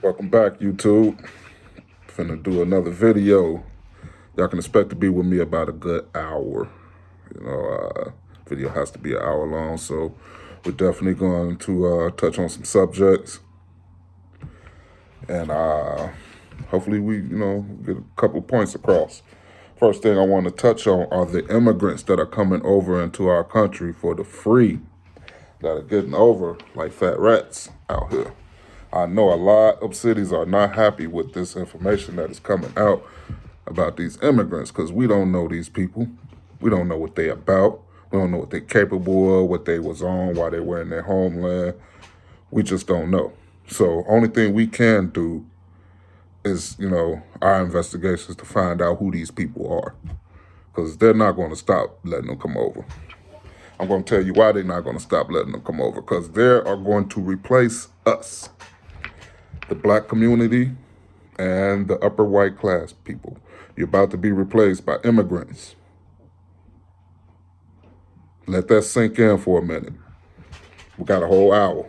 Welcome back, YouTube. Finna do another video. Y'all can expect to be with me about a good hour. Video has to be an hour long, so we're definitely going to touch on some subjects. And hopefully we, get a couple points across. First thing I want to touch on are the immigrants that are coming over into our country for the free, that are getting over like fat rats out here. I know a lot of cities are not happy with this information that is coming out about these immigrants because we don't know these people. We don't know what they about. We don't know what they're capable of, what they was on while they were in their homeland. We just don't know. So only thing we can do is, our investigations to find out who these people are, because they're not going to stop letting them come over. I'm going to tell you why they're not going to stop letting them come over, because they are going to replace us, the black community and the upper white class people. You're about to be replaced by immigrants. Let that sink in for a minute. We got a whole hour.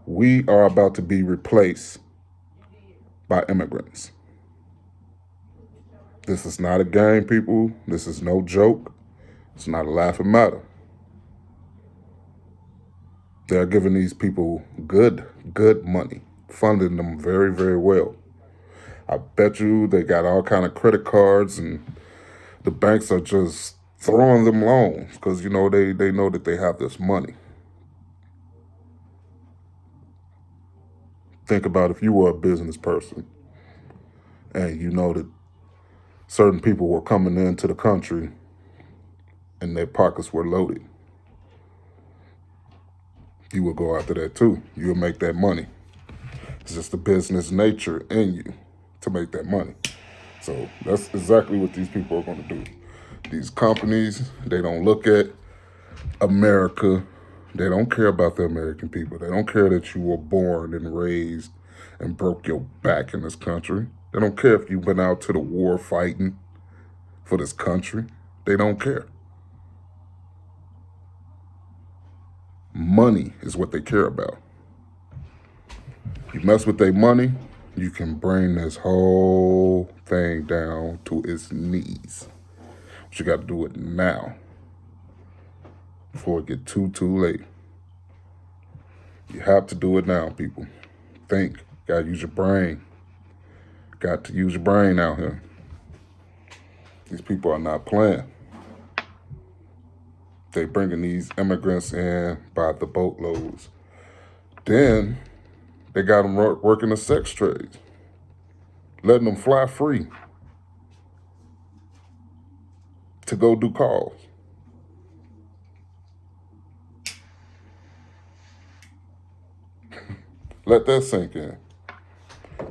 We are about to be replaced by immigrants. This is not a game, people. This is no joke. It's not a laughing matter. They're giving these people good money, funding them very, very well. I bet you they got all kind of credit cards, and the banks are just throwing them loans because, they know that they have this money. Think about if you were a business person and you know that certain people were coming into the country and their pockets were loaded. You would go after that too. You would make that money. It's just the business nature in you to make that money. So that's exactly what these people are going to do. These companies, they don't look at America. They don't care about the American people. They don't care that you were born and raised and broke your back in this country. They don't care if you've been out to the war fighting for this country. They don't care. Money is what they care about. You mess with their money, you can bring this whole thing down to its knees. But you got to do it now before it get too late. You have to do it now, people. Think. Got to use your brain. Got to use your brain out here. These people are not playing. They bringing these immigrants in by the boatloads. Then they got them working the sex trades, letting them fly free to go do calls. Let that sink in.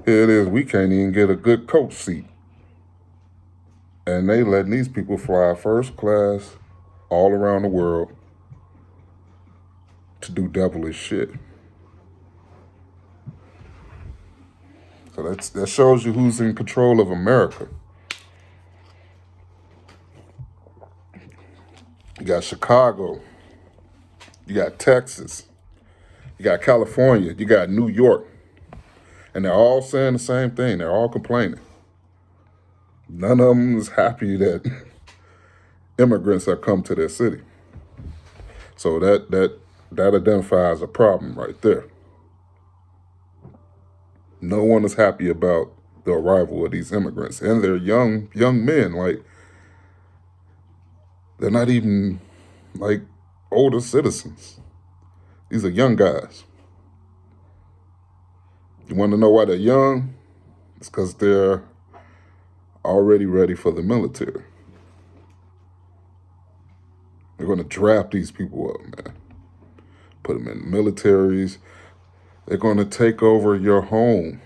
Here it is, we can't even get a good coach seat. And they letting these people fly first class all around the world to do devilish shit. So that shows you who's in control of America. You got Chicago, you got Texas, you got California, you got New York. And they're all saying the same thing. They're all complaining. None of them is happy that immigrants have come to their city. So that identifies a problem right there. No one is happy about the arrival of these immigrants. And they're young men. Like, they're not even like older citizens. These are young guys. You want to know why they're young? It's because they're already ready for the military. They're going to draft these people up, man. Put them in militaries. They're going to take over your home.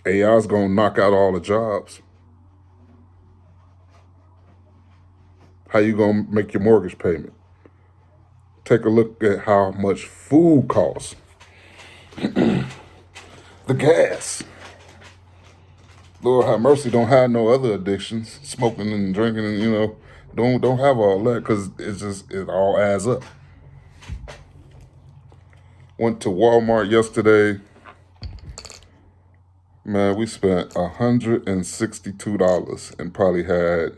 AI's going to knock out all the jobs. How you going to make your mortgage payment? Take a look at how much food costs. The gas. Lord have mercy, don't have no other addictions. Smoking and drinking and, Don't have all that because it all adds up. Went to Walmart yesterday. Man, we spent $162 and probably had,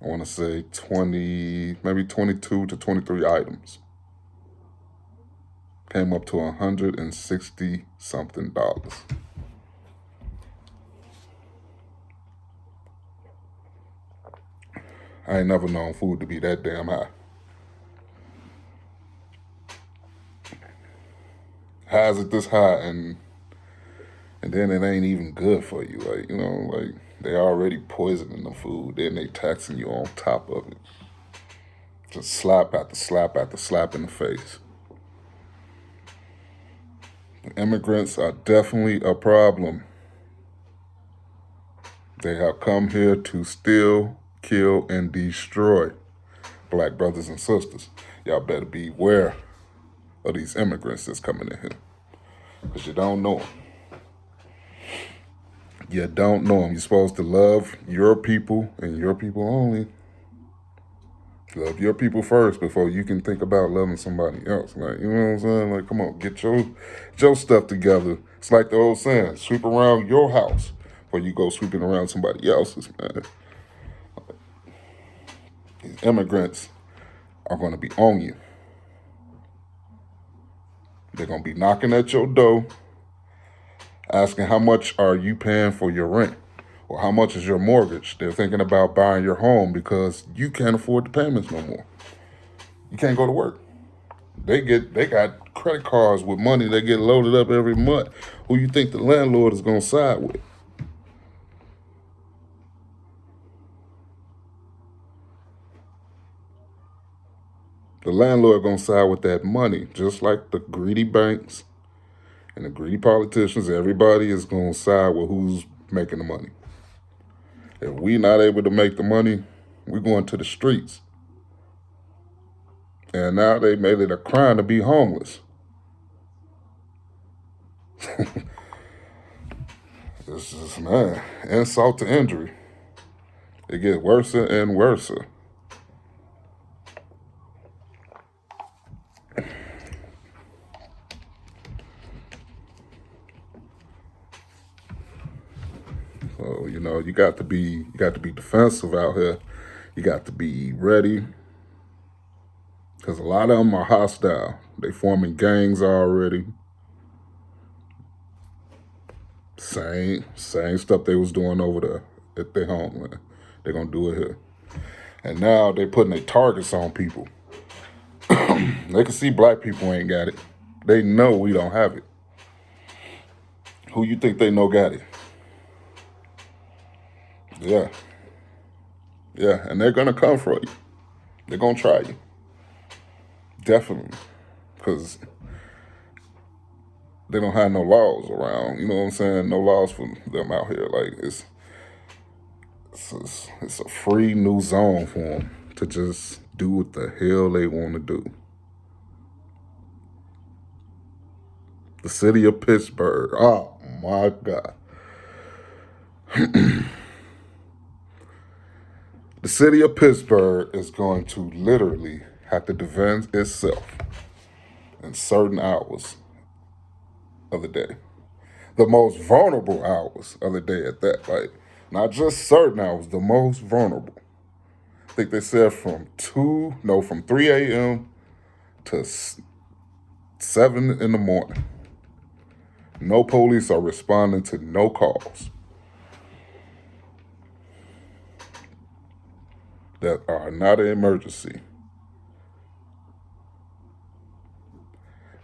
I want to say 20, maybe 22 to 23 items. Came up to $160 something. I ain't never known food to be that damn high. How is it this high and then it ain't even good for you? Like, like they already poisoning the food, then they taxing you on top of it. Just slap after slap after slap in the face. The immigrants are definitely a problem. They have come here to steal, kill, and destroy black brothers and sisters. Y'all better beware of these immigrants that's coming in here. Because you don't know them. You don't know them. You're supposed to love your people and your people only. Love your people first before you can think about loving somebody else. Like, you know what I'm saying? Like, come on, get your stuff together. It's like the old saying, sweep around your house before you go sweeping around somebody else's, man. These immigrants are going to be on you. They're going to be knocking at your door, asking how much are you paying for your rent or how much is your mortgage. They're thinking about buying your home because you can't afford the payments no more. You can't go to work. They got credit cards with money that get loaded up every month. Who you think the landlord is going to side with? The landlord going to side with that money, just like the greedy banks and the greedy politicians. Everybody is going to side with who's making the money. If we not able to make the money, we going to the streets. And now they made it a crime to be homeless. This is, man, insult to injury. It gets worse and worse. So, you got to be defensive out here. You got to be ready. Because a lot of them are hostile. They forming gangs already. Same stuff they was doing over there at their homeland. They're going to do it here. And now they're putting their targets on people. They can see black people ain't got it. They know we don't have it. Who you think they know got it? Yeah. Yeah, and they're going to come for you. They're going to try you. Definitely. Because they don't have no laws around. You know what I'm saying? No laws for them out here. Like, it's a free new zone for them to just do what the hell they want to do. The city of Pittsburgh. Oh, my God. The city of Pittsburgh is going to literally have to defend itself in certain hours of the day. The most vulnerable hours of the day at that. Like, not just certain hours, the most vulnerable. I think they said from 3 a.m. to 7 in the morning. No police are responding to no calls that are not an emergency.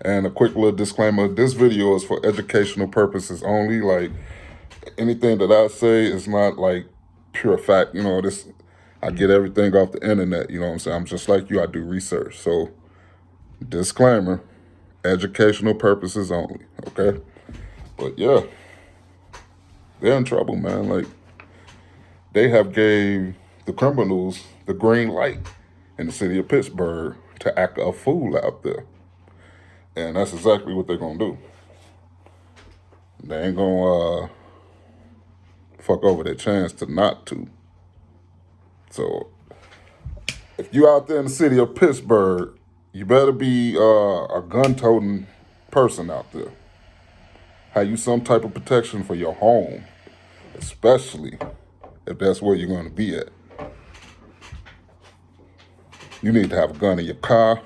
And a quick little disclaimer, this video is for educational purposes only. Like, anything that I say is not like pure fact. I get everything off the internet, you know what I'm saying? I'm just like you, I do research. So, disclaimer, educational purposes only, okay? But yeah, they're in trouble, man. Like, they have gave the criminals the green light in the city of Pittsburgh to act a fool out there. And that's exactly what they're going to do. They ain't going to fuck over their chance to not to. So if you out there in the city of Pittsburgh, you better be a gun-toting person out there. Have you some type of protection for your home, especially if that's where you're going to be at. You need to have a gun in your car,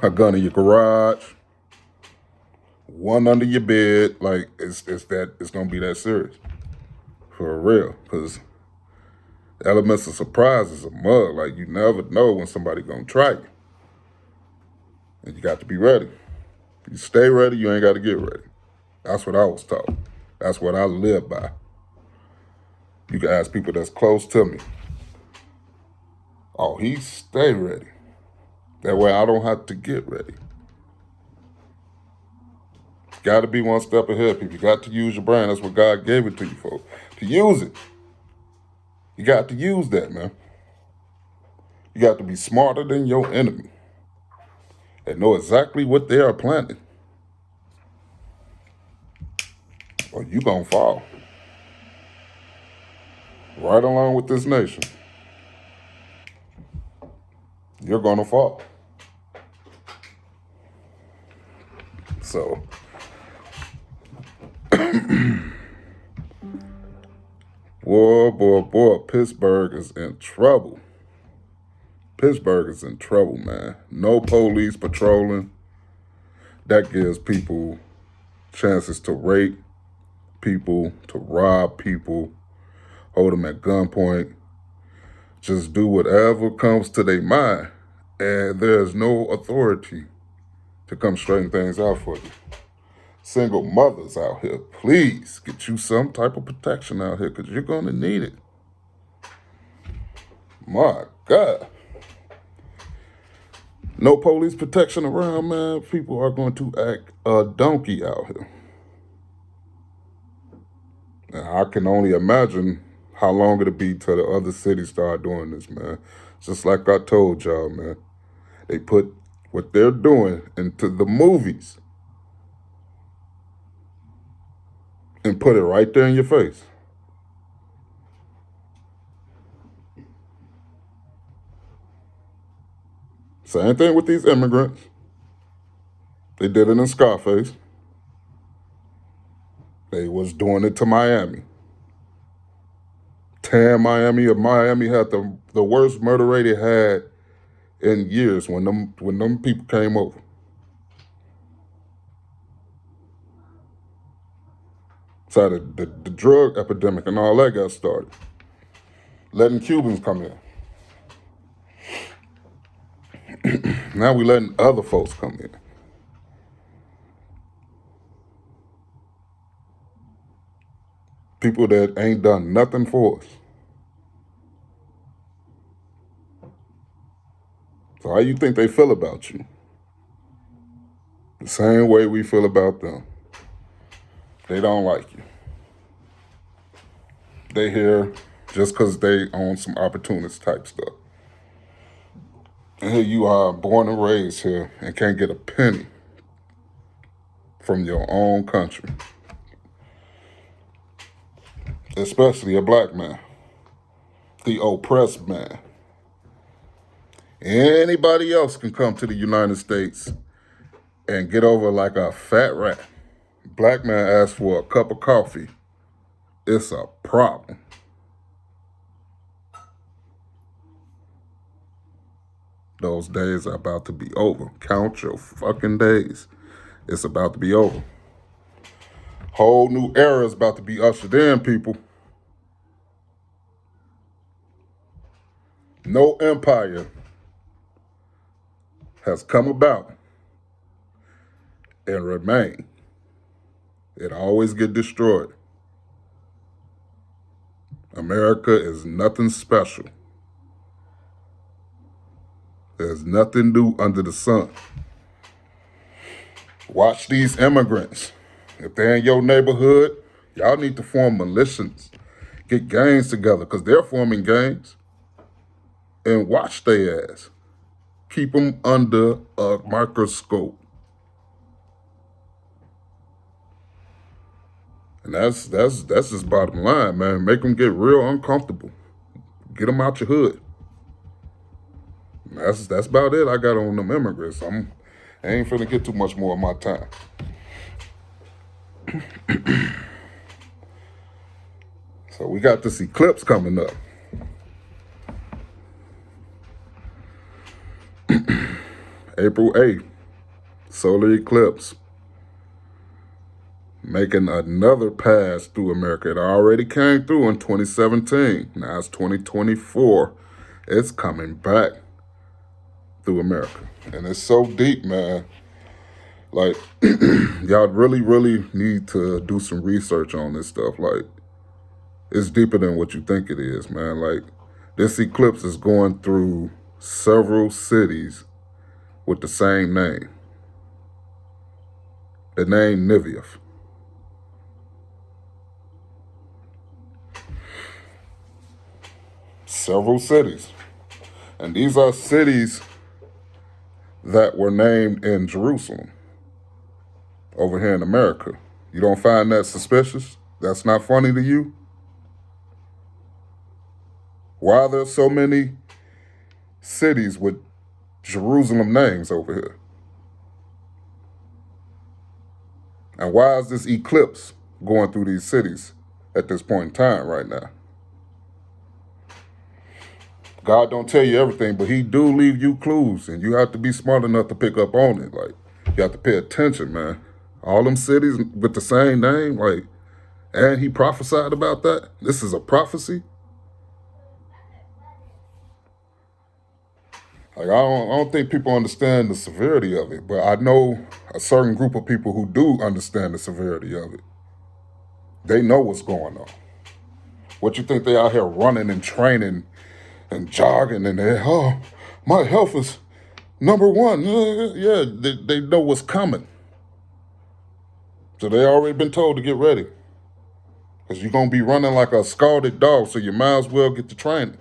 a gun in your garage, one under your bed. Like it's gonna be that serious for real. Because elements of surprise is a mug. Like you never know when somebody gonna try you, and you got to be ready. If you stay ready, you ain't got to get ready. That's what I was taught. That's what I live by. You can ask people that's close to me. Oh, he stay ready. That way I don't have to get ready. Got to be one step ahead, people. You got to use your brain. That's what God gave it to you for. To use it. You got to use that, man. You got to be smarter than your enemy and know exactly what they are planning, or you gonna fall. Right along with this nation. You're gonna fall. So, boy, Pittsburgh is in trouble. Pittsburgh is in trouble, man. No police patrolling. That gives people chances to rape people, to rob people, hold them at gunpoint, just do whatever comes to their mind. And there's no authority to come straighten things out for you. Single mothers out here, please get you some type of protection out here because you're going to need it. My God. No police protection around, man. People are going to act a donkey out here. And I can only imagine how long it'll be till the other cities start doing this, man. Just like I told y'all, man. They put what they're doing into the movies and put it right there in your face. Same thing with these immigrants. They did it in Scarface. They was doing it to Miami. Miami had the worst murder rate it had in years when them people came over. So the drug epidemic and all that got started. Letting Cubans come in. Now we letting other folks come in. People that ain't done nothing for us. So how you think they feel about you? The same way we feel about them. They don't like you. They here just because they own some opportunist type stuff. And here you are, born and raised here, and can't get a penny from your own country. Especially a black man. The oppressed man. Anybody else can come to the United States and get over like a fat rat. Black man asks for a cup of coffee. It's a problem. Those days are about to be over. Count your fucking days. It's about to be over. Whole new era is about to be ushered in, people. No empire has come about and remain. It always get destroyed. America is nothing special. There's nothing new under the sun. Watch these immigrants. If they're in your neighborhood, y'all need to form militias. Get gangs together because they're forming gangs. And watch their ass. Keep them under a microscope. And that's just bottom line, man. Make them get real uncomfortable. Get them out your hood. That's about it I got on them immigrants. I ain't finna get too much more of my time. So we got this eclipse coming up. April 8th, solar eclipse. Making another pass through America. It already came through in 2017. Now it's 2024. It's coming back through America. And it's so deep, man. Like, y'all really, really need to do some research on this stuff. Like, it's deeper than what you think it is, man. Like, this eclipse is going through several cities with the same name. The name Niviaf. Several cities. And these are cities that were named in Jerusalem over here in America. You don't find that suspicious? That's not funny to you? Why are there so many cities with Jerusalem names over here? And why is this eclipse going through these cities at this point in time right now? God don't tell you everything, but he do leave you clues, and you have to be smart enough to pick up on it. Like, you have to pay attention, man. All them cities with the same name, like, and he prophesied about that. This is a prophecy. Like, I don't think people understand the severity of it, but I know a certain group of people who do understand the severity of it. They know what's going on. What you think they out here running and training and jogging and my health is number one. Yeah, they know what's coming. So they already been told to get ready. Because you're going to be running like a scalded dog, so you might as well get to training.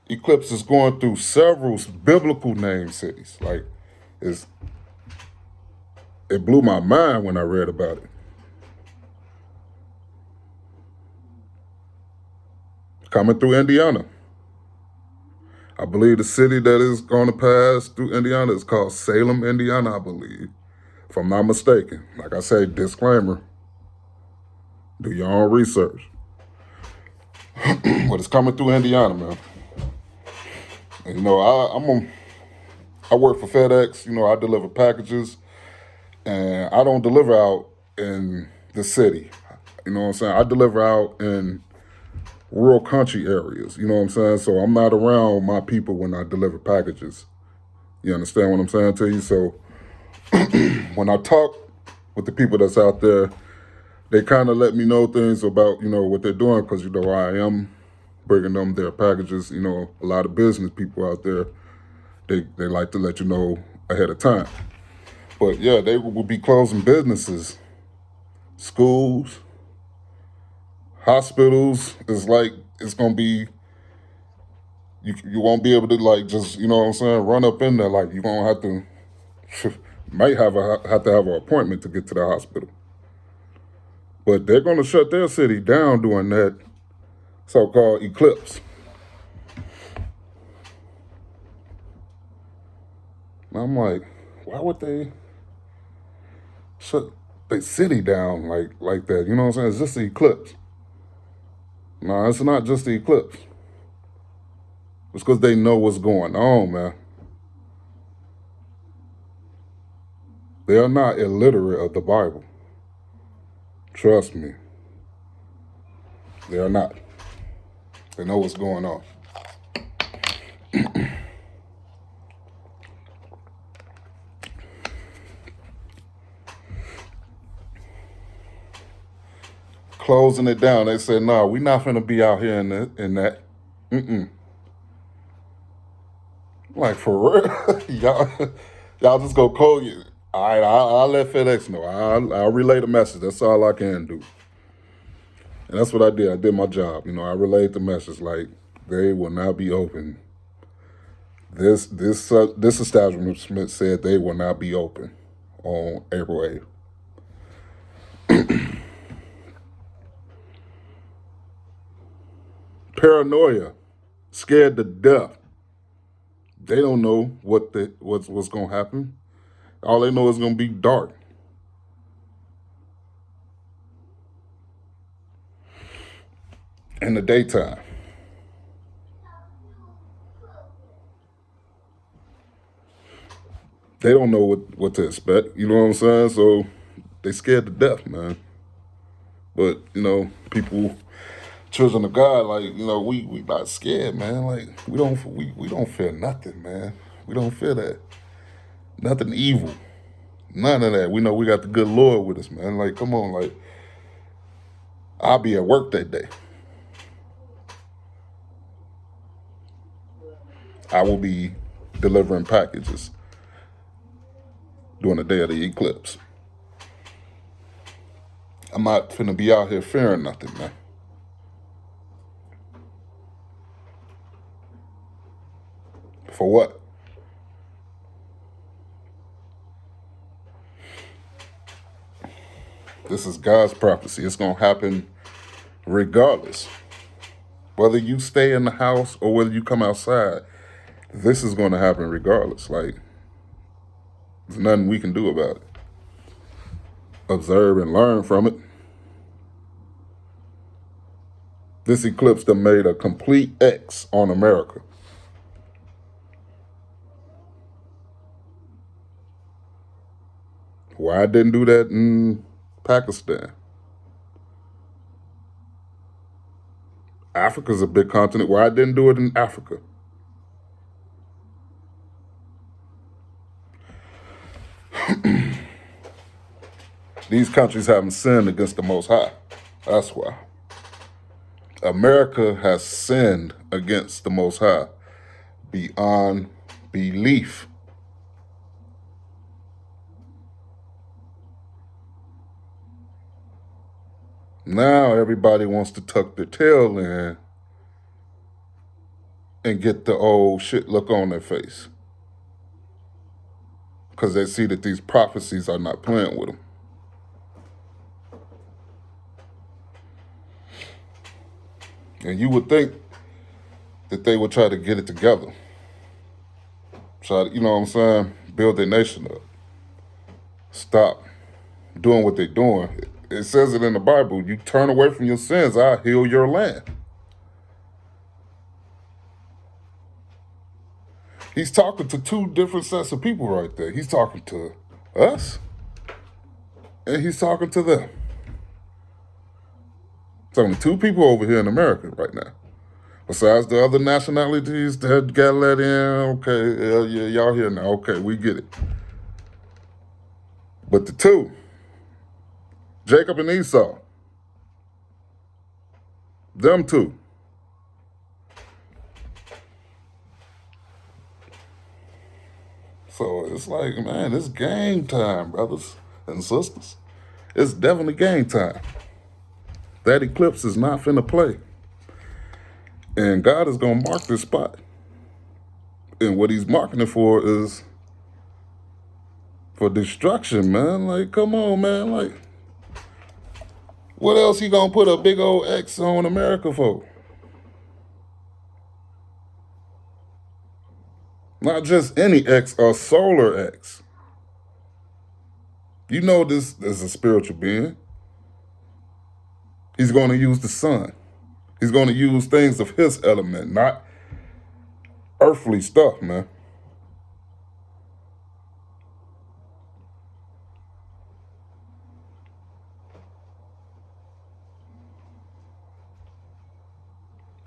Eclipse is going through several biblical named cities. Like, it blew my mind when I read about it. Coming through Indiana. I believe the city that is going to pass through Indiana is called Salem, Indiana, I believe. If I'm not mistaken. Like I say, disclaimer. Do your own research. But it's coming through Indiana, man. And, you know, I work for FedEx. You know, I deliver packages. And I don't deliver out in the city. You know what I'm saying? I deliver out in rural country areas. You know what I'm saying? So I'm not around my people when I deliver packages. You understand what I'm saying to you? So when I talk with the people that's out there, they kind of let me know things about, you know, what they're doing because, you know, I am bringing them their packages. You know, a lot of business people out there, they like to let you know ahead of time. But yeah, they will be closing businesses, schools, hospitals. It's going to be, you won't be able to like just, you know what I'm saying, run up in there. Like, you're going to have to, might have to have an appointment to get to the hospital. But they're going to shut their city down during that so-called eclipse. And I'm like, why would they shut their city down like that? You know what I'm saying? It's just the eclipse. No, it's not just the eclipse. It's because they know what's going on, man. They are not illiterate of the Bible. Trust me. They are not. They know what's going on. Closing it down. They said, no, we're not finna be out here in that. Like, for real? y'all just go call you. All right, I'll let FedEx know. I'll relay the message. That's all I can do. And that's what I did. I did my job. You know, I relayed the message like they will not be open. This establishment said they will not be open on April 8th. Paranoia, scared to death. They don't know what's gonna happen. All they know is gonna be dark. In the daytime. They don't know what to expect. You know what I'm saying? So they scared to death, man. But, people, children of God, like, we not scared, man. Like, we don't fear nothing, man. We don't fear that. Nothing evil. None of that. We know we got the good Lord with us, man. Like, come on, like, I'll be at work that day. I will be delivering packages during the day of the eclipse. I'm not finna be out here fearing nothing, man. For what? This is God's prophecy. It's gonna happen regardless. Whether you stay in the house or whether you come outside, this is gonna happen regardless. Like, there's nothing we can do about it. Observe and learn from it. This eclipse that made a complete X on America. Why I didn't do that in Pakistan? Africa's a big continent. Why I didn't do it in Africa? These countries haven't sinned against the Most High. That's why. America has sinned against the Most High beyond belief. Now everybody wants to tuck their tail in and get the old shit look on their face. Because they see that these prophecies are not playing with them. And you would think that they would try to get it together. Try to, what I'm saying, build their nation up. Stop doing what they're doing. It says it in the Bible, you turn away from your sins, I'll heal your land. He's talking to two different sets of people right there. He's talking to us, and he's talking to them. It's only two people over here in America right now. Besides the other nationalities that got let in, okay, yeah, y'all here now, okay, we get it. But the two, Jacob and Esau, them two. So it's like, man, it's game time, brothers and sisters. It's definitely game time. That eclipse is not finna play. And God is gonna mark this spot. And what he's marking it for is for destruction, man. Like, come on, man. Like, what else he gonna put a big old X on America for? Not just any X, a solar X. You know this is a spiritual being. He's going to use the sun. He's going to use things of his element, not earthly stuff, man.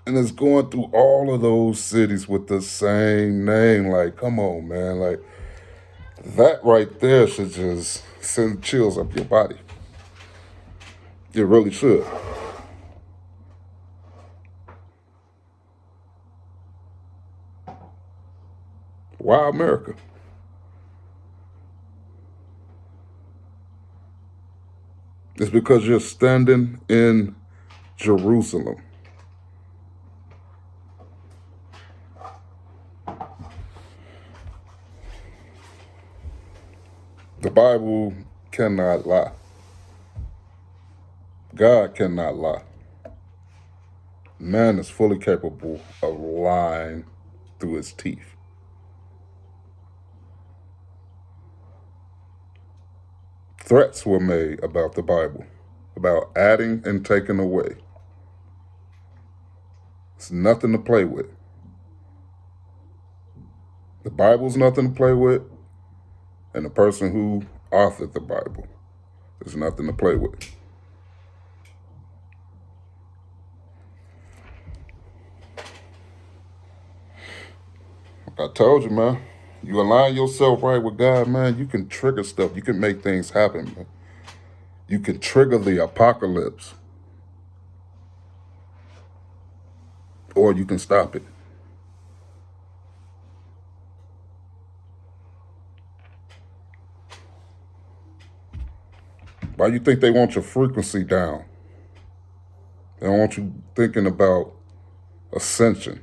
And it's going through all of those cities with the same name. Like, come on, man. Like, that right there should just send chills up your body. It really should. Why America? It's because you're standing in Jerusalem. The Bible cannot lie. God cannot lie. Man is fully capable of lying through his teeth. Threats were made about the Bible, about adding and taking away. It's nothing to play with. The Bible's nothing to play with, and the person who authored the Bible is nothing to play with. Like I told you, man, you align yourself right with God, man, you can trigger stuff. You can make things happen, man. You can trigger the apocalypse, or you can stop it. Why you think they want your frequency down? They don't want you thinking about ascension.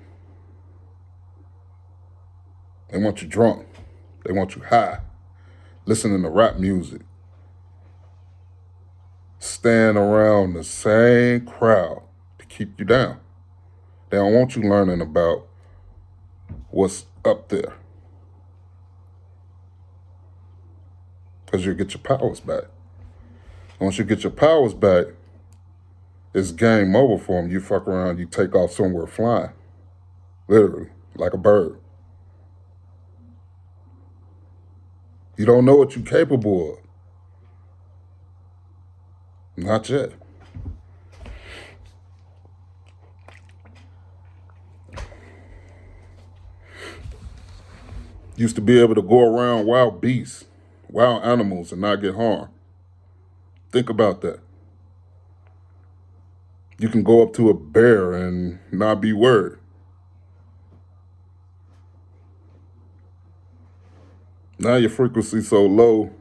They want you drunk. They want you high, listening to rap music, staying around the same crowd to keep you down. They don't want you learning about what's up there, because you'll get your powers back. Once you get your powers back, it's game over for them. You fuck around, you take off somewhere flying, literally, like a bird. You don't know what you're capable of. Not yet. Used to be able to go around wild beasts, wild animals, and not get harmed. Think about that. You can go up to a bear and not be worried. Now your frequency so low,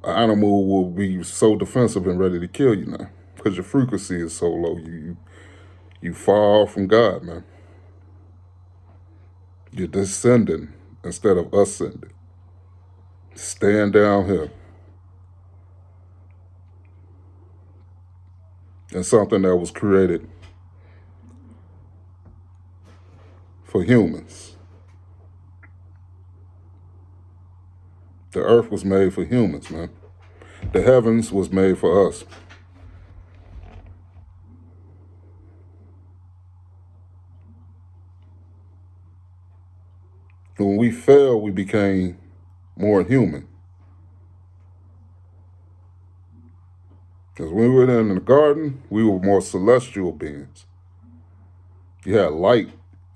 an animal will be so defensive and ready to kill you now, because your frequency is so low. You far off from God, man. You're descending instead of ascending. Staying down here. And something that was created for humans. The earth was made for humans, man. The heavens was made for us. When we fell, we became more human. Because when we were in the garden, we were more celestial beings. You had light,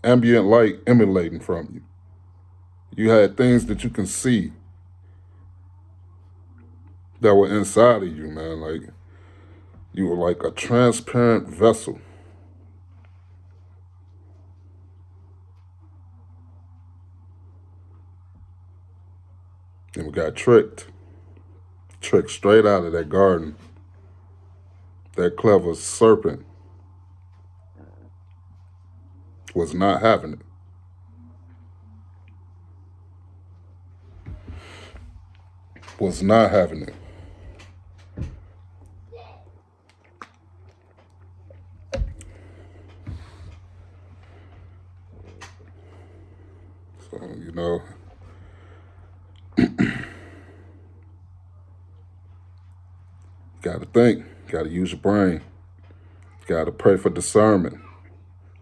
ambient light emanating from you. You had things that you can see that were inside of you, man. Like, you were like a transparent vessel. And we got tricked straight out of that garden. That clever serpent was not having it. Was not having it. So, gotta think, gotta use your brain, gotta pray for discernment.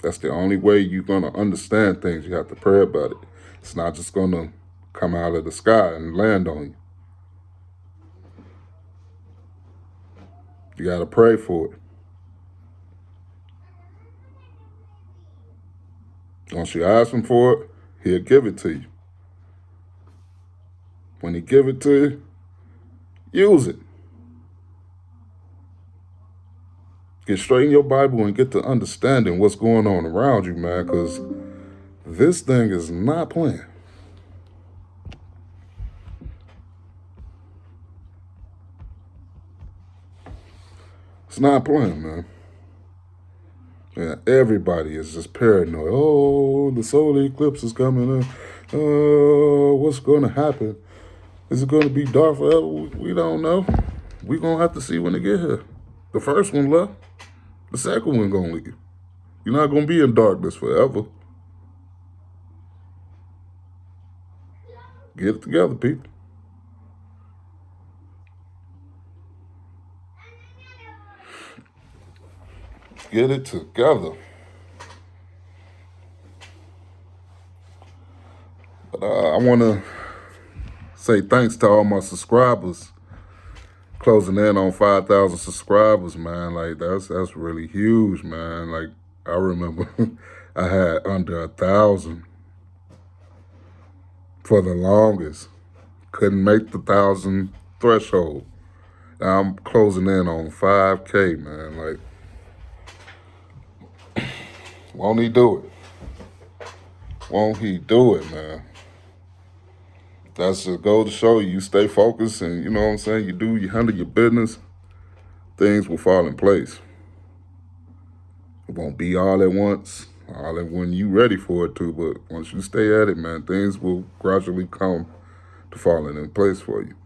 That's the only way you're gonna understand things. You have to pray about it. It's not just gonna come out of the sky and land on you. You gotta pray for it. Once you ask him for it, he'll give it to you. When he give it to you, use it. Get straight in your Bible and get to understanding what's going on around you, man, because this thing is not playing. It's not playing, man. Yeah, everybody is just paranoid. Oh, the solar eclipse is coming up. Oh, what's going to happen? Is it going to be dark forever? We don't know. We going to have to see when they get here. The first one left. The second one going to leave. You're not going to be in darkness forever. Get it together, people. Get it together. But I want to say thanks to all my subscribers. Closing in on 5,000 subscribers, man. Like, that's really huge, man. Like, I remember I had under 1,000 for the longest. Couldn't make the 1,000 threshold. Now I'm closing in on 5K, man. Like, won't he do it? Won't he do it, man? That's just go to show you stay focused and, you know what I'm saying, you handle your business, things will fall in place. It won't be all at once, all at when you ready for it to, but once you stay at it, man, things will gradually come to falling in place for you.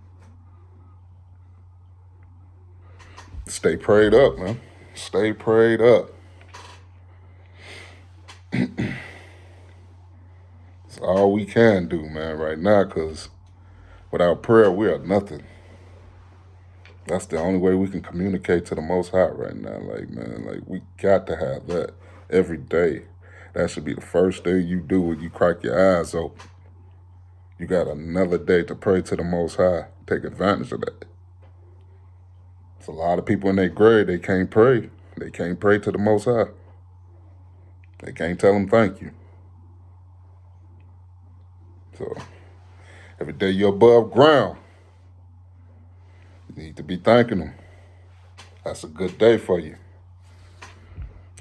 Stay prayed up, man. Stay prayed up. It's all we can do, man, right now, because without prayer, we are nothing. That's the only way we can communicate to the Most High right now. Like, man, like, we got to have that every day. That should be the first thing you do when you crack your eyes open. You got another day to pray to the Most High. Take advantage of that. There's a lot of people in their grave, they can't pray. They can't pray to the Most High. They can't tell him thank you. So, every day you're above ground, you need to be thanking him. That's a good day for you.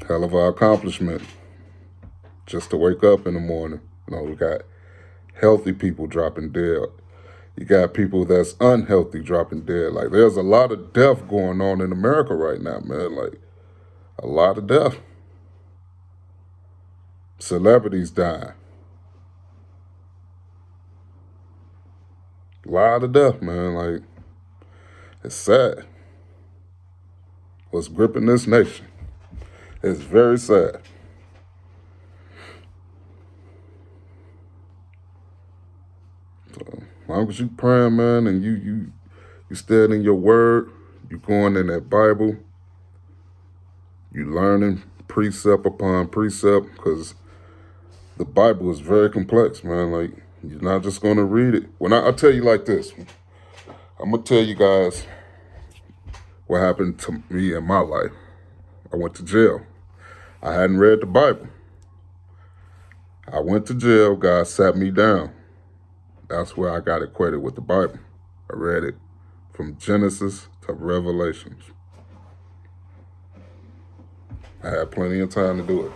Hell of an accomplishment just to wake up in the morning. You know, we got healthy people dropping dead. You got people that's unhealthy dropping dead. Like, there's a lot of death going on in America right now, man. Like, a lot of death. Celebrities dying. A lot of death, man. Like, it's sad. What's gripping this nation? It's very sad. So, as long as you praying, man, and you studying your word, you going in that Bible, you learning precept upon precept, because the Bible is very complex, man. Like, you're not just going to read it. When I tell you like this, I'm going to tell you guys what happened to me in my life. I went to jail. I hadn't read the Bible. I went to jail. God sat me down. That's where I got acquainted with the Bible. I read it from Genesis to Revelations. I had plenty of time to do it.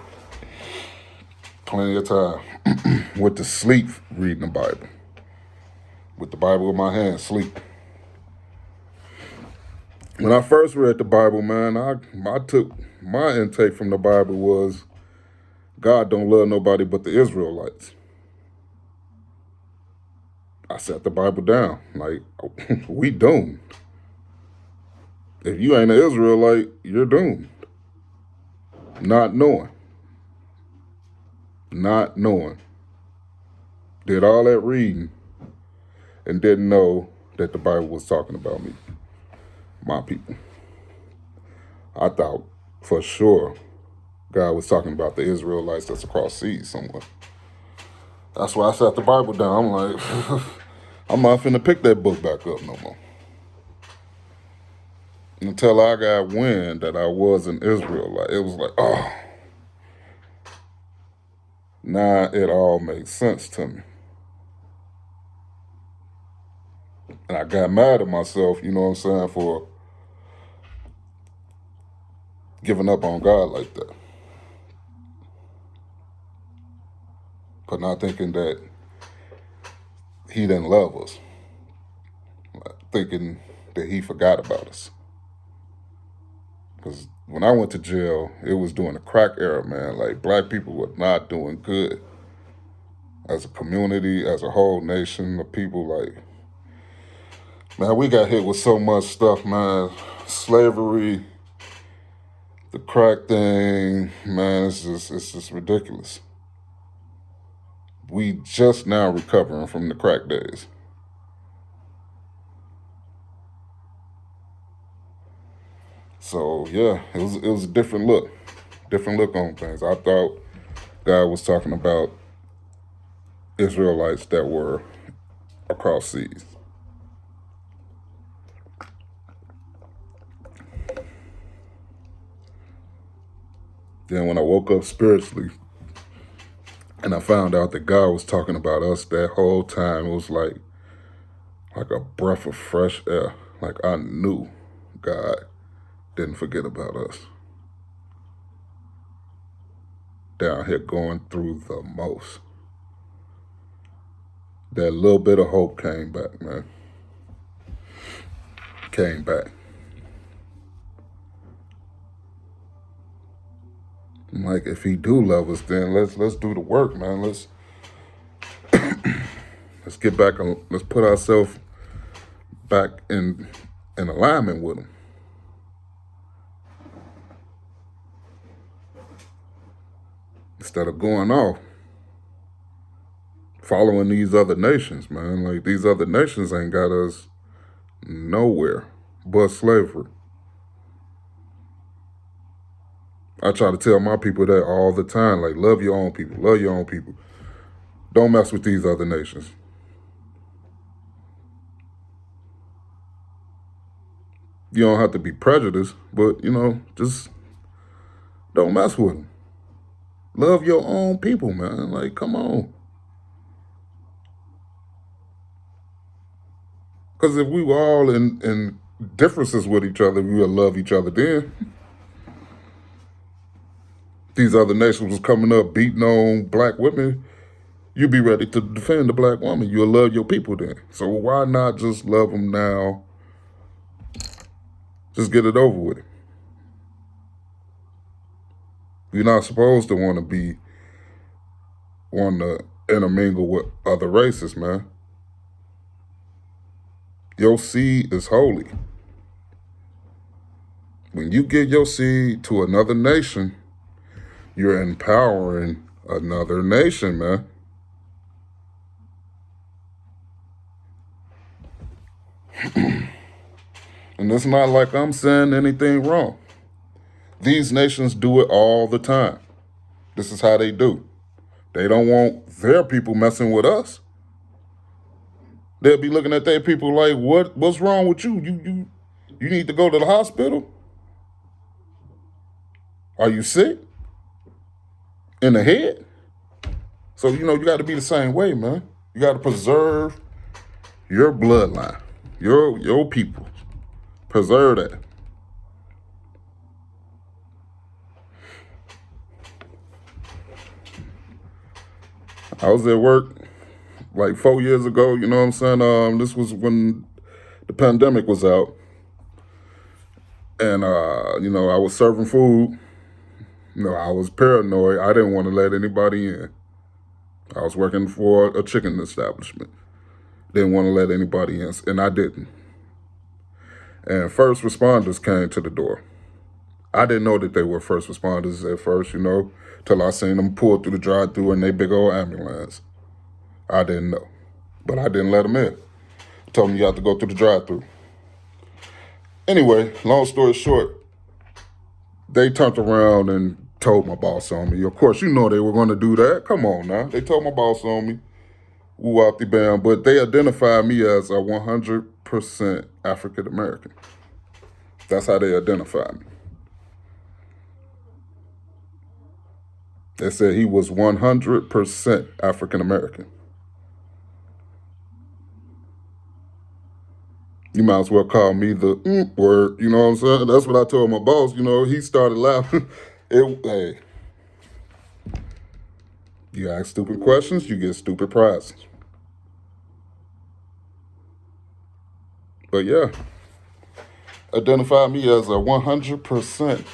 Plenty of time. Went to sleep reading the Bible. With the Bible in my hand, sleep. When I first read the Bible, man, I took my intake from the Bible was God don't love nobody but the Israelites. I set the Bible down. Like, we doomed. If you ain't an Israelite, you're doomed. Not knowing. Not knowing. Did all that reading and didn't know that the Bible was talking about me. My people. I thought for sure God was talking about the Israelites that's across seas somewhere. That's why I set the Bible down. I'm like, I'm not finna pick that book back up no more. Until I got wind that I was an Israelite. It was like, oh. Now it all makes sense to me. And I got mad at myself, you know what I'm saying, for giving up on God like that. For not thinking that he didn't love us. Thinking that he forgot about us. Because when I went to jail, it was during the crack era, man. Like, black people were not doing good. As a community, as a whole nation of people, like, Man, we got hit with so much stuff, man. Slavery, the crack thing, man, it's just ridiculous. We just now recovering from the crack days. So yeah, it was a different look on things. I thought God was talking about Israelites that were across seas. Then when I woke up spiritually and I found out that God was talking about us that whole time, it was like a breath of fresh air. Like I knew God didn't forget about us. Down here going through the most. That little bit of hope came back, man. Came back. I'm like, if he do love us, then let's do the work, man. Let's get back and let's put ourselves back in alignment with him. Instead of going off, following these other nations, man. Like these other nations ain't got us nowhere but slavery. I try to tell my people that all the time, like love your own people, love your own people. Don't mess with these other nations. You don't have to be prejudiced, but just don't mess with them. Love your own people, man. Like, come on. Because if we were all in differences with each other, we would love each other then. These other nations was coming up beating on black women. You'd be ready to defend the black woman. You'll love your people then. So why not just love them now? Just get it over with. You're not supposed to want to intermingle with other races, man. Your seed is holy. When you give your seed to another nation, you're empowering another nation, man. And it's not like I'm saying anything wrong. These nations do it all the time. This is how they do. They don't want their people messing with us. They'll be looking at their people like, what's wrong with you? You need to go to the hospital? Are you sick? In the head? So, you got to be the same way, man. You got to preserve your bloodline, your people. Preserve that. I was at work like 4 years ago, you know what I'm saying? This was when the pandemic was out. And, I was serving food. I was paranoid. I didn't want to let anybody in. I was working for a chicken establishment. Didn't want to let anybody in, and I didn't. And first responders came to the door. I didn't know that they were first responders at first, till I seen them pull through the drive-thru in their big old ambulance. I didn't know. But I didn't let them in. Told them you have to go through the drive-thru. Anyway, long story short, they turned around and told my boss on me. Of course, they were going to do that. Come on now. They told my boss on me. Woo out the band. But they identified me as a 100% African American. That's how they identified me. They said he was 100% African American. You might as well call me the word, you know what I'm saying? That's what I told my boss, he started laughing. Hey, you ask stupid questions, you get stupid prizes. But yeah, identify me as a 100%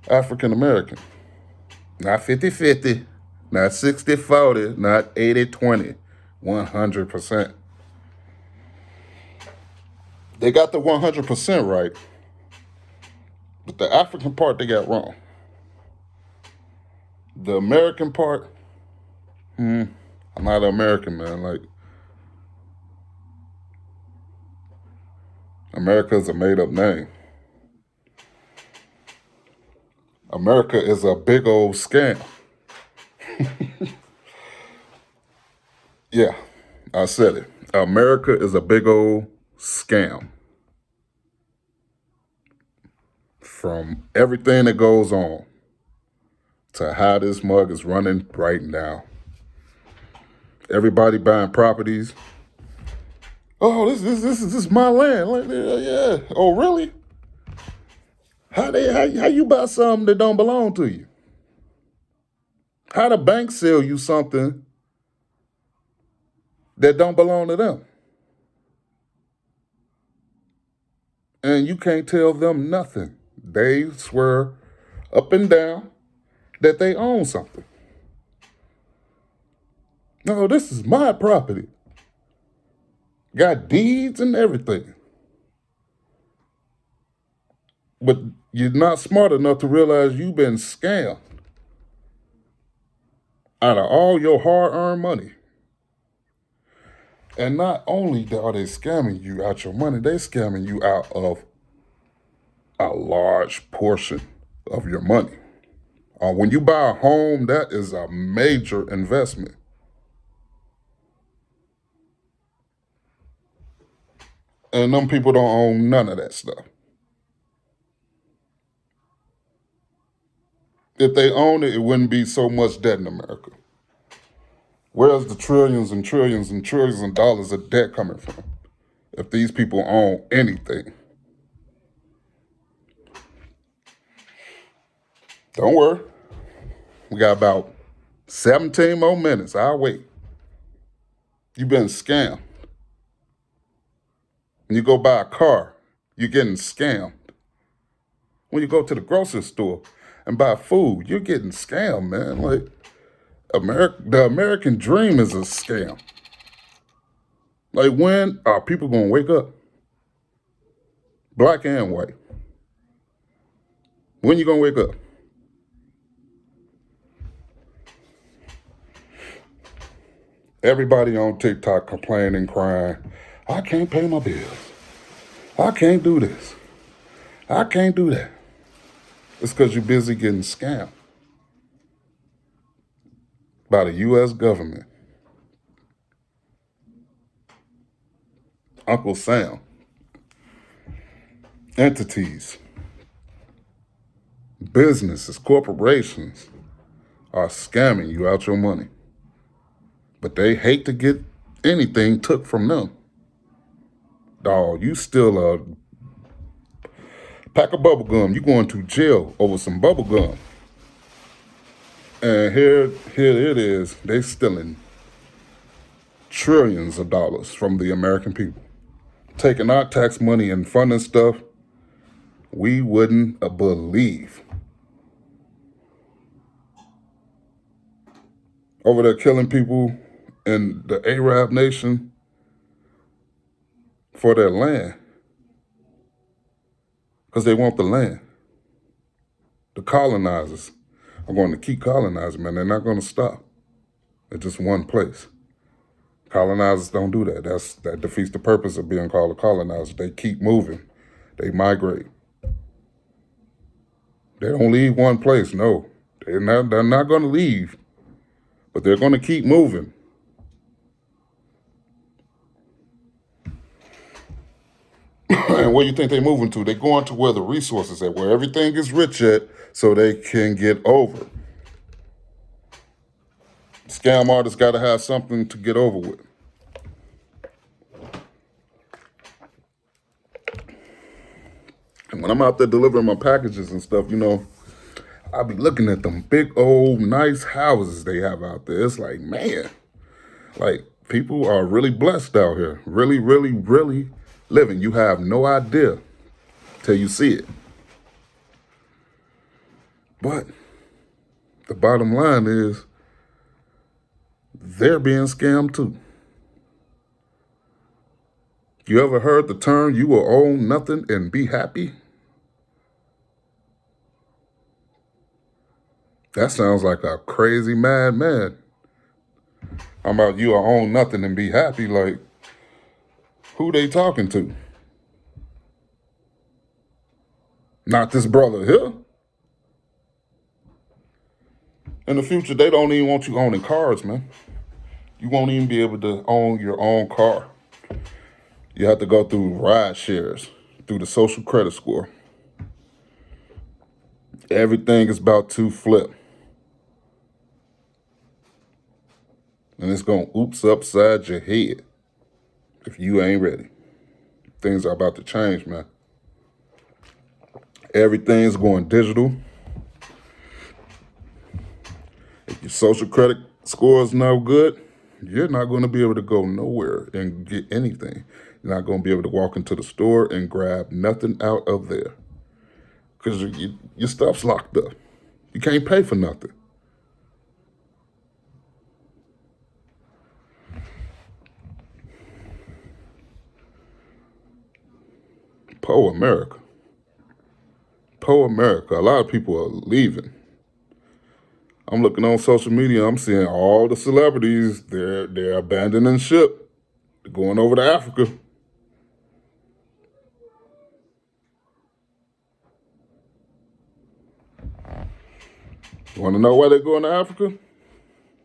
African American. Not 50-50, not 60-40, not 80-20, 100%. They got the 100% right, but the African part they got wrong. The American part, I'm not an American, man. Like, America is a made up name. America is a big old scam. Yeah, I said it. America is a big old scam. From everything that goes on to how this mug is running right now. Everybody buying properties. Oh, this is my land. Like, yeah. Oh, really? How you buy something that don't belong to you? How the bank sell you something that don't belong to them? And you can't tell them nothing. They swear up and down that they own something. No, this is my property. Got deeds and everything. But you're not smart enough to realize you've been scammed out of all your hard-earned money. And not only are they scamming you out your money, they're scamming you out of a large portion of your money. When you buy a home, that is a major investment. And them people don't own none of that stuff. If they own it, it wouldn't be so much debt in America. Where's the trillions and trillions and trillions of dollars of debt coming from? If these people own anything. Don't worry. We got about 17 more minutes. I'll wait. You've been scammed. When you go buy a car, you're getting scammed. When you go to the grocery store and buy food, you're getting scammed, man. Like, the American dream is a scam. Like, when are people gonna wake up? Black and white. When you gonna wake up? Everybody on TikTok complaining, crying, I can't pay my bills. I can't do this. I can't do that. It's because you're busy getting scammed by the U.S. government. Uncle Sam. Entities. Businesses, corporations are scamming you out your money. But they hate to get anything took from them. Dog, you still a pack of bubble gum. You going to jail over some bubble gum. And here it is. They stealing trillions of dollars from the American people. Taking our tax money and funding stuff we wouldn't believe. Over there killing people in the Arab nation for their land. Because they want the land. The colonizers are going to keep colonizing, man. They're not going to stop at just one place. Colonizers don't do that. That defeats the purpose of being called a colonizer. They keep moving. They migrate. They don't leave one place. No, they're not going to leave, but they're going to keep moving. And where you think they're moving to? They're going to where the resources at, where everything is rich at, so they can get over. Scam artists got to have something to get over with. And when I'm out there delivering my packages and stuff, I be looking at them big old nice houses they have out there. It's like, man, like people are really blessed out here. Really, really, really living. You have no idea till you see it. But the bottom line is they're being scammed too. You ever heard the term, you will own nothing and be happy? That sounds like a crazy madman. How about you will own nothing and be happy? Like, who they talking to? Not this brother here. In the future, they don't even want you owning cars, man. You won't even be able to own your own car. You have to go through ride shares, through the social credit score. Everything is about to flip. And it's going to oops upside your head if you ain't ready. Things are about to change, man. Everything's going digital. If your social credit score is no good, you're not going to be able to go nowhere and get anything. You're not going to be able to walk into the store and grab nothing out of there because your stuff's locked up. You can't pay for nothing. Poor America. Poor America. A lot of people are leaving. I'm looking on social media. I'm seeing all the celebrities. They're abandoning ship. They're going over to Africa. You want to know why they're going to Africa?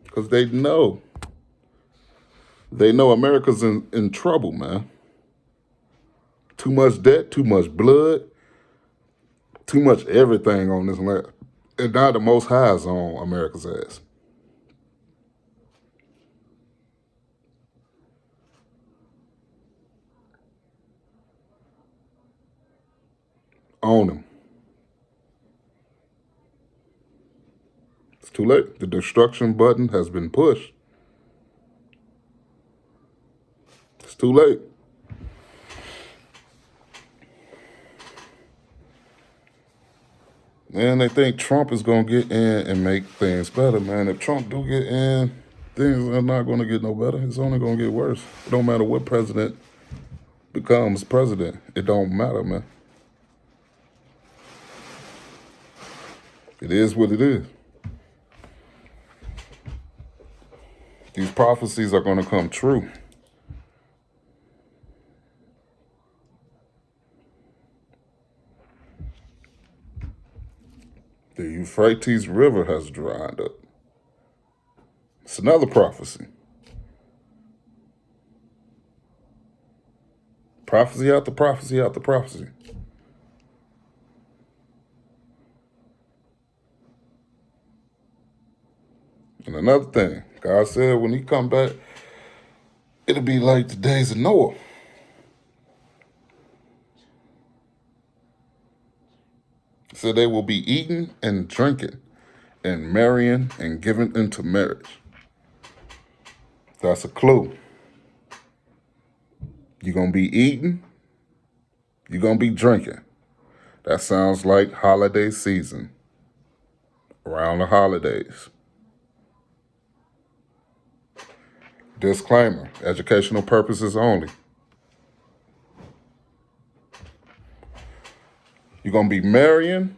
Because they know. They know America's in trouble, man. Too much debt, too much blood, too much everything on this land. And now the Most High is on America's ass. On him. It's too late. The destruction button has been pushed. It's too late. And they think Trump is going to get in and make things better, man. If Trump do get in, things are not going to get no better. It's only going to get worse. It don't matter what president becomes president. It don't matter, man. It is what it is. These prophecies are going to come true. The Euphrates River has dried up. It's another prophecy. Prophecy after prophecy after prophecy. And another thing, God said when he come back, it'll be like the days of Noah. So they will be eating and drinking and marrying and giving into marriage. That's a clue. You're going to be eating. You're going to be drinking. That sounds like holiday season. Around the holidays. Disclaimer, educational purposes only. You're going to be marrying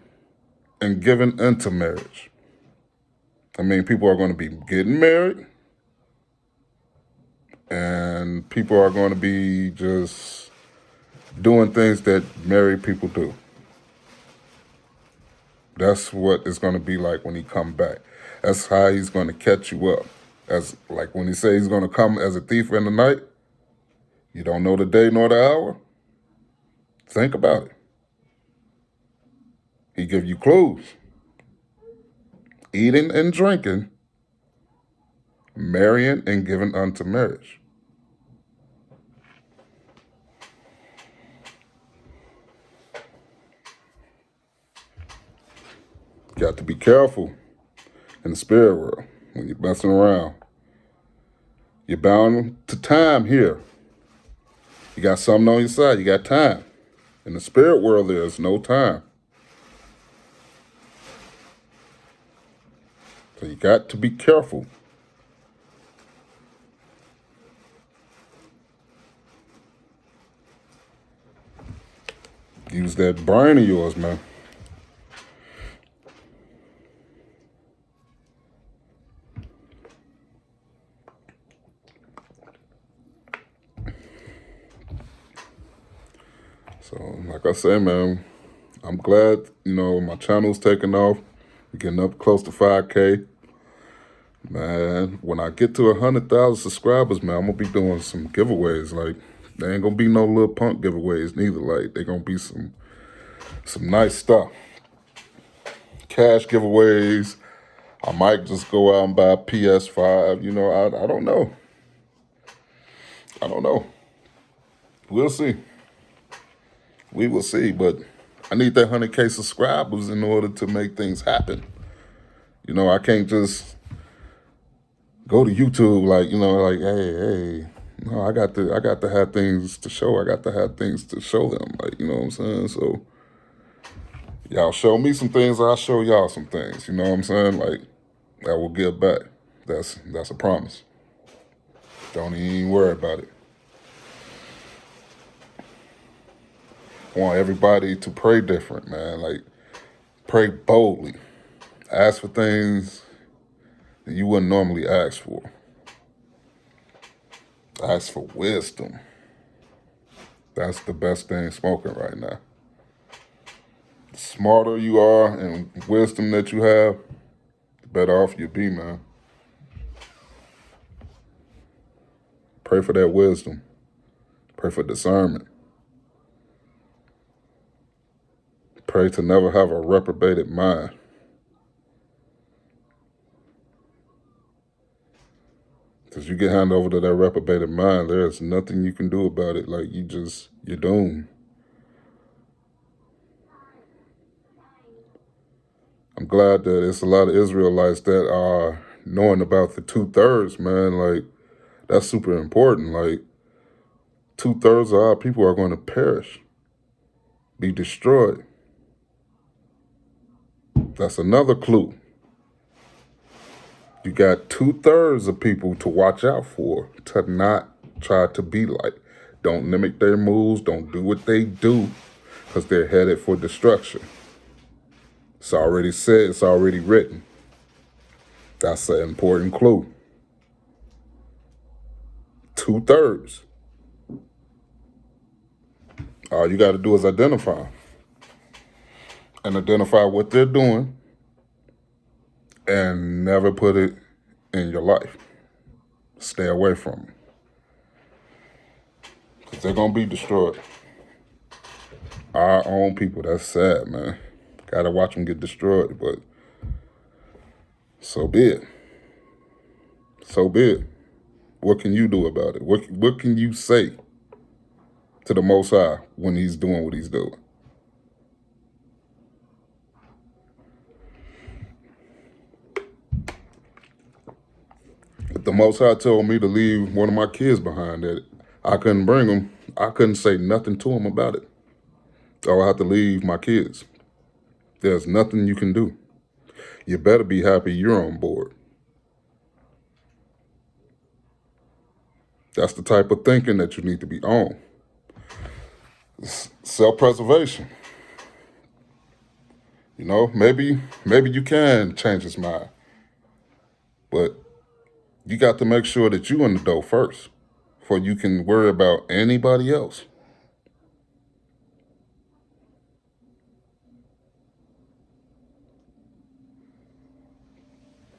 and giving into marriage. I mean, people are going to be getting married and people are going to be just doing things that married people do. That's what it's going to be like when he come back. That's how he's going to catch you up. As like when he says he's going to come as a thief in the night, you don't know the day nor the hour. Think about it. He give you clues. Eating and drinking, marrying and giving unto marriage. Got to be careful in the spirit world when you're messing around. You're bound to time here. You got something on your side. You got time. In the spirit world, there's no time. So you got to be careful. Use that brain of yours, man. So, like I said, man, I'm glad, my channel's taking off. We're getting up close to 5K. Man, when I get to 100,000 subscribers, man, I'm going to be doing some giveaways. Like, there ain't going to be no little punk giveaways neither. Like, they going to be some nice stuff. Cash giveaways. I might just go out and buy a PS5. I don't know. I don't know. We'll see. We will see, but I need that 100K subscribers in order to make things happen. I can't just go to YouTube like, hey. No, I got to have things to show. I got to have things to show them. Like, you know what I'm saying? So y'all show me some things, I'll show y'all some things. You know what I'm saying? Like, I will give back. That's a promise. Don't even worry about it. I want everybody to pray different, man. Like, pray boldly. Ask for things that you wouldn't normally ask for. Ask for wisdom. That's the best thing smoking right now. The smarter you are and wisdom that you have, the better off you'll be, man. Pray for that wisdom. Pray for discernment. Pray to never have a reprobated mind. Because you get handed over to that reprobated mind, there's nothing you can do about it. Like, you're doomed. I'm glad that it's a lot of Israelites that are knowing about the 2/3, man. Like, that's super important. Like, 2/3 of our people are going to perish, be destroyed. That's another clue. You got 2/3 of people to watch out for, to not try to be like. Don't mimic their moves. Don't do what they do, because they're headed for destruction. It's already said. It's already written. That's an important clue. 2/3. All you got to do is identify what they're doing and never put it in your life. Stay away from them, because they're going to be destroyed. Our own people, that's sad, man. Got to watch them get destroyed, but so be it. So be it. What can you do about it? What can you say to the Most High when he's doing what he's doing? If the Most High told me to leave one of my kids behind, that I couldn't bring them, I couldn't say nothing to him about it. So I have to leave my kids. There's nothing you can do. You better be happy you're on board. That's the type of thinking that you need to be on. Self-preservation. Maybe you can change his mind, but you got to make sure that you in the dough first, before you can worry about anybody else.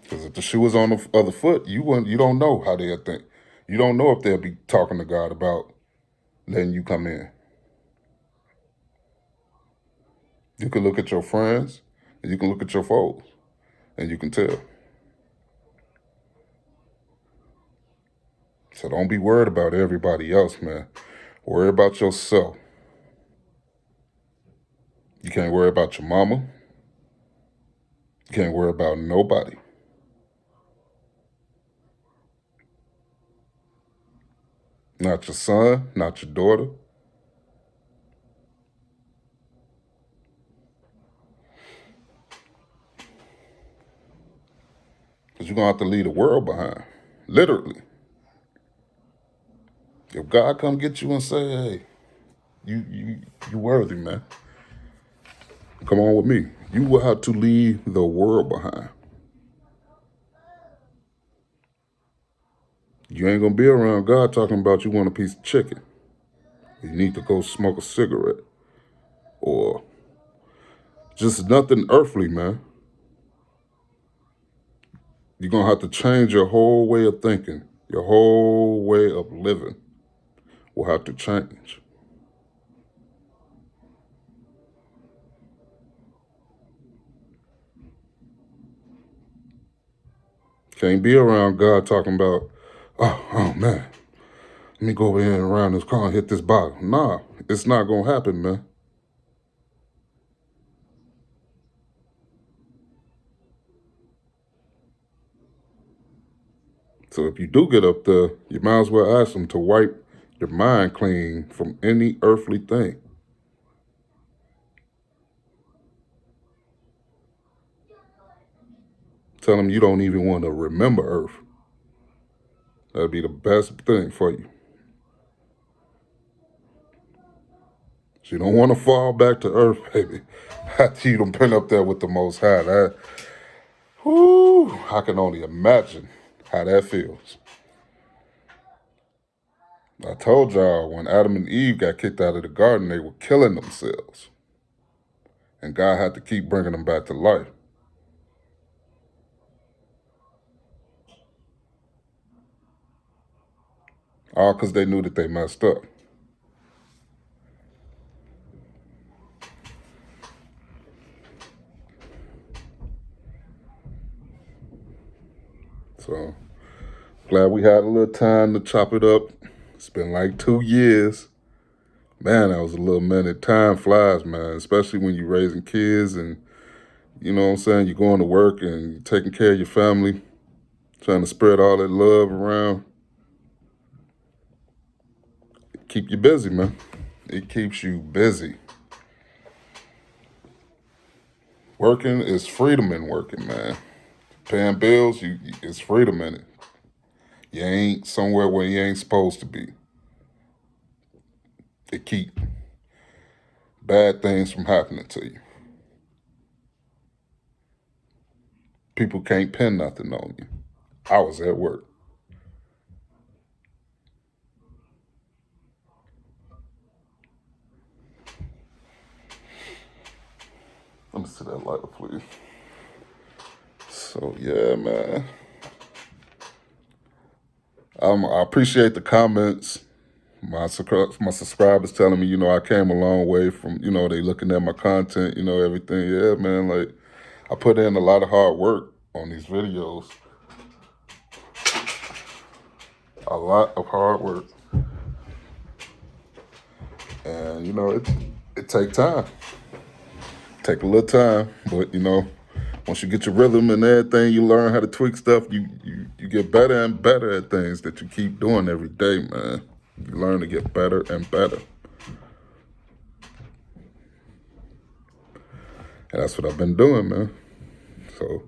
Because if the shoe is on the other foot, you don't know how they'll think. You don't know if they'll be talking to God about letting you come in. You can look at your friends, and you can look at your foes, and you can tell. So don't be worried about everybody else, man. Worry about yourself. You can't worry about your mama. You can't worry about nobody. Not your son, not your daughter. Because you're going to have to leave the world behind. Literally. If God come get you and say, hey, you worthy, man. Come on with me. You will have to leave the world behind. You ain't gonna be around God talking about you want a piece of chicken. You need to go smoke a cigarette. Or just nothing earthly, man. You're gonna have to change your whole way of thinking. Your whole way of living will have to change. Can't be around God talking about, oh man, let me go over here and around this car and hit this bottle. Nah, it's not gonna happen, man. So if you do get up there, you might as well ask him to wipe your mind clean from any earthly thing. Tell him you don't even want to remember earth. That'd be the best thing for you. So you don't want to fall back to earth, baby. After you done been up there with the Most High. I can only imagine how that feels. I told y'all when Adam and Eve got kicked out of the garden, they were killing themselves. And God had to keep bringing them back to life. All because they knew that they messed up. So glad we had a little time to chop it up. It's been like 2 years. Man, that was a little minute. Time flies, man, especially when you're raising kids and, you know what I'm saying, you're going to work and you're taking care of your family, trying to spread all that love around. Keep you busy, man. It keeps you busy. Working is freedom in working, man. Paying bills, it's freedom in it. You ain't somewhere where you ain't supposed to be. It keep bad things from happening to you. People can't pin nothing on you. I was at work. Let me see that lighter, please. So yeah, man. I appreciate the comments. My subscribers telling me, I came a long way from, they looking at my content, everything. Yeah, man, like I put in a lot of hard work on these videos. A lot of hard work. And, it take time. Take a little time, but once you get your rhythm and everything, you learn how to tweak stuff. You get better and better at things that you keep doing every day, man. You learn to get better and better. And that's what I've been doing, man. So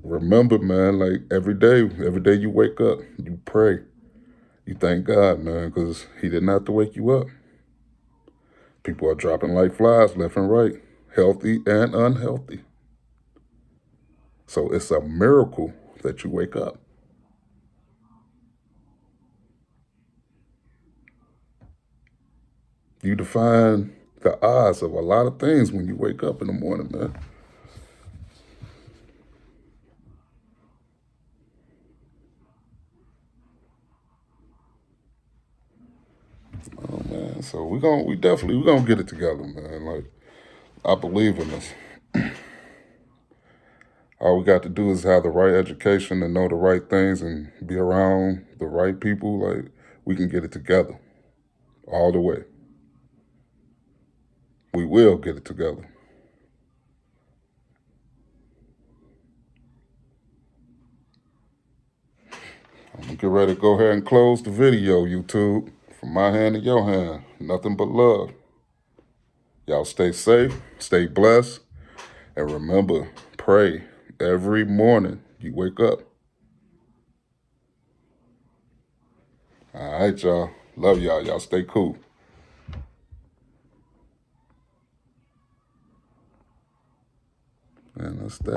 remember, man, like every day you wake up, you pray. You thank God, man, because he didn't have to wake you up. People are dropping like flies left and right, healthy and unhealthy. So it's a miracle that you wake up. You define the odds of a lot of things when you wake up in the morning, man. Oh man, so we gonna get it together, man. Like I believe in this. All we got to do is have the right education and know the right things and be around the right people. Like we can get it together all the way. We will get it together. I'm gonna get ready to go ahead and close the video, YouTube. From my hand to your hand, nothing but love. Y'all stay safe, stay blessed, and remember, pray every morning you wake up. All right, y'all. Love y'all. Y'all stay cool. That's that.